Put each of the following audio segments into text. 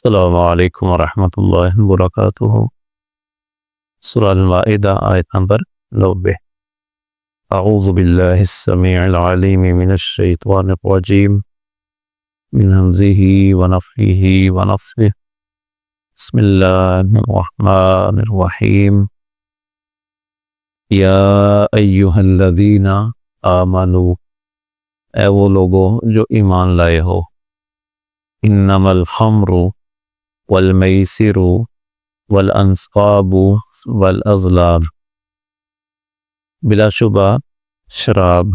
السلام علیکم ورحمۃ اللہ وبرکاتہ۔ سورہ المائدہ آیت نمبر 90۔ اعوذ باللہ السمیع العلیم من الشیطان الرجیم من ہمزہ ونفخہ ونفثہ۔ بسم اللہ الرحمن الرحیم۔ یا ایہا الذین آمنوا، اے وہ لوگو جو ایمان لائے ہو، انما الخمر والمیسر والانصاب والازلام، بلا شبہ شراب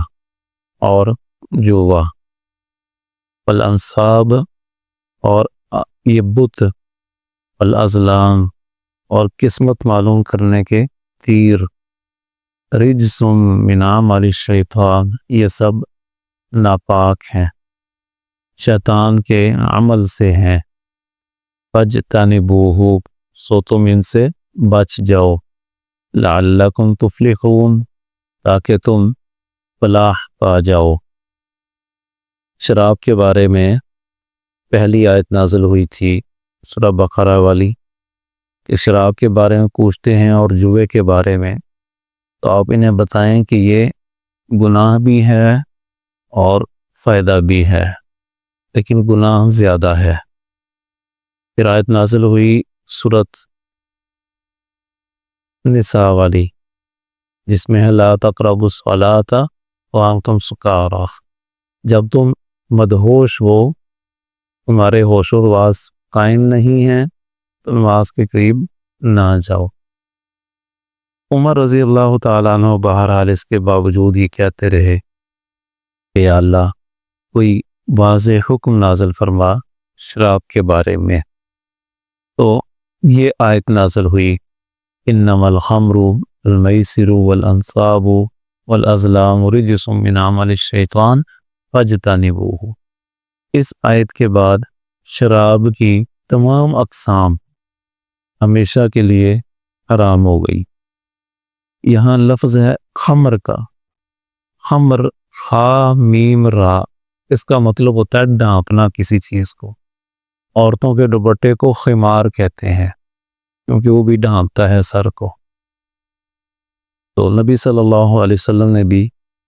اور جوا، والانصاب اور یہ بت، والازلام اور قسمت معلوم کرنے کے تیر، رجس من عمل الشیطان، یہ سب ناپاک ہیں، شیطان کے عمل سے ہیں۔ فاجتنبوہ، سو تم ان سے بچ جاؤ، لعلکم تفلحون، تاکہ تم فلاح پا جاؤ۔ شراب کے بارے میں پہلی آیت نازل ہوئی تھی سورہ بقرہ والی، کہ شراب کے بارے میں پوچھتے ہیں اور جوے کے بارے میں، تو آپ انہیں بتائیں کہ یہ گناہ بھی ہے اور فائدہ بھی ہے، لیکن گناہ زیادہ ہے۔ پھر آیت نازل ہوئی سورۃ نساء والی، جس میں ہے لا تقربوا الصلاۃ وانتم سکارى، جب تم مدہوش ہو، تمہارے ہوش و حواس قائم نہیں ہیں، تو نماز کے قریب نہ جاؤ۔ عمر رضی اللہ تعالیٰ عنہ بہرحال اس کے باوجود یہ کہتے رہے کہ یا اللہ کوئی واضح حکم نازل فرما شراب کے بارے میں، تو یہ آیت نازل ہوئی انما الخمر والمیسر والانصاب والازلام رجس من عمل الشیطان فاجتنبوہ۔ اس آیت کے بعد شراب کی تمام اقسام ہمیشہ کے لیے حرام ہو گئی۔ یہاں لفظ ہے خمر کا، خمر خا میم را، اس کا مطلب ہوتا ہے ڈھانپنا کسی چیز کو۔ عورتوں کے دوپٹے کو خمار کہتے ہیں کیونکہ وہ بھی ڈھانپتا ہے سر کو۔ تو نبی صلی اللہ علیہ وسلم نے بھی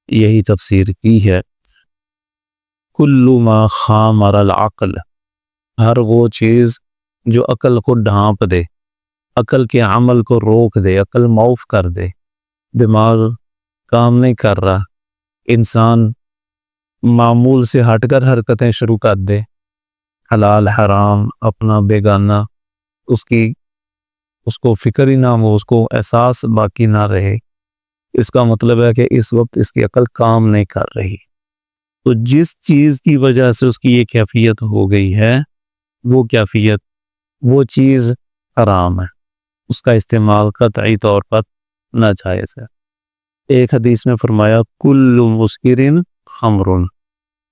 یہی تفسیر کی ہے، کل ما خامر العقل، ہر وہ چیز جو عقل کو ڈھانپ دے، عقل کے عمل کو روک دے، عقل معاف کر دے، دماغ کام نہیں کر رہا، انسان معمول سے ہٹ کر حرکتیں شروع کر دے، حلال حرام اپنا بیگانہ اس کو فکر ہی نہ ہو، اس کو احساس باقی نہ رہے، اس کا مطلب ہے کہ اس وقت اس کی عقل کام نہیں کر رہی۔ تو جس چیز کی وجہ سے اس کی یہ کیفیت ہو گئی ہے، وہ کیفیت، وہ چیز حرام ہے، اس کا استعمال قطعی طور پر ناجائز ہے۔ ایک حدیث میں فرمایا کل مسکر خمر،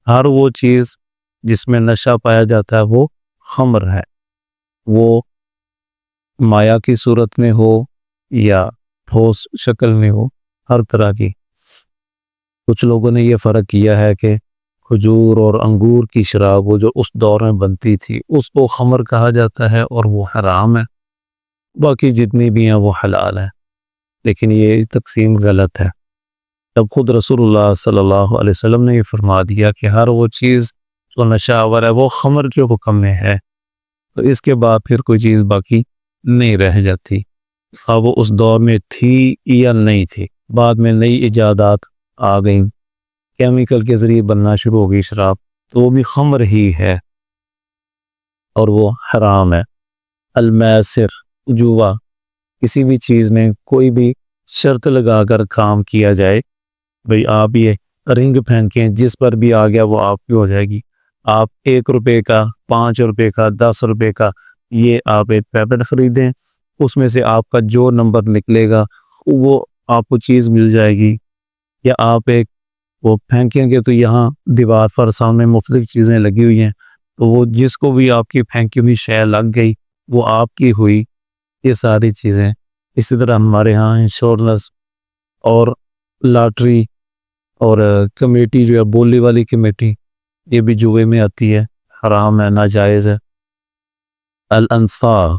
ہر وہ چیز جس میں نشہ پایا جاتا ہے وہ خمر ہے، وہ مایا کی صورت میں ہو یا ٹھوس شکل میں ہو، ہر طرح کی۔ کچھ لوگوں نے یہ فرق کیا ہے کہ کھجور اور انگور کی شراب وہ جو اس دور میں بنتی تھی اس کو خمر کہا جاتا ہے اور وہ حرام ہے، باقی جتنی بھی ہیں وہ حلال ہیں، لیکن یہ تقسیم غلط ہے۔ جب خود رسول اللہ صلی اللہ علیہ وسلم نے یہ فرما دیا کہ ہر وہ چیز جو نشہ آور ہے وہ خمر کے حکم میں ہے، تو اس کے بعد پھر کوئی چیز باقی نہیں رہ جاتی، خواہ وہ اس دور میں تھی یا نہیں تھی۔ بعد میں نئی ایجادات آ گئیں، کیمیکل کے ذریعے بننا شروع ہو گئی شراب، تو وہ بھی خمر ہی ہے اور وہ حرام ہے۔ المیسر، جوا، کسی بھی چیز میں کوئی بھی شرط لگا کر کام کیا جائے، بھئی آپ یہ رنگ پھینکیں، جس پر بھی آ گیا وہ آپ کی ہو جائے گی، آپ 1 روپے کا، 5 روپے کا، 10 روپے کا یہ آپ ایک پیکٹ خریدیں، اس میں سے آپ کا جو نمبر نکلے گا وہ آپ کو چیز مل جائے گی، یا آپ ایک وہ پھینکیں گے تو یہاں دیوار پر سامنے مختلف چیزیں لگی ہوئی ہیں، تو وہ جس کو بھی آپ کی پھینکی ہوئی شے لگ گئی وہ آپ کی ہوئی۔ یہ ساری چیزیں اسی طرح ہمارے ہاں انشورنس اور لاٹری اور کمیٹی جو ہے بولی والی کمیٹی، یہ بھی جوئے میں آتی ہے، حرام ہے، ناجائز ہے۔ الانصاب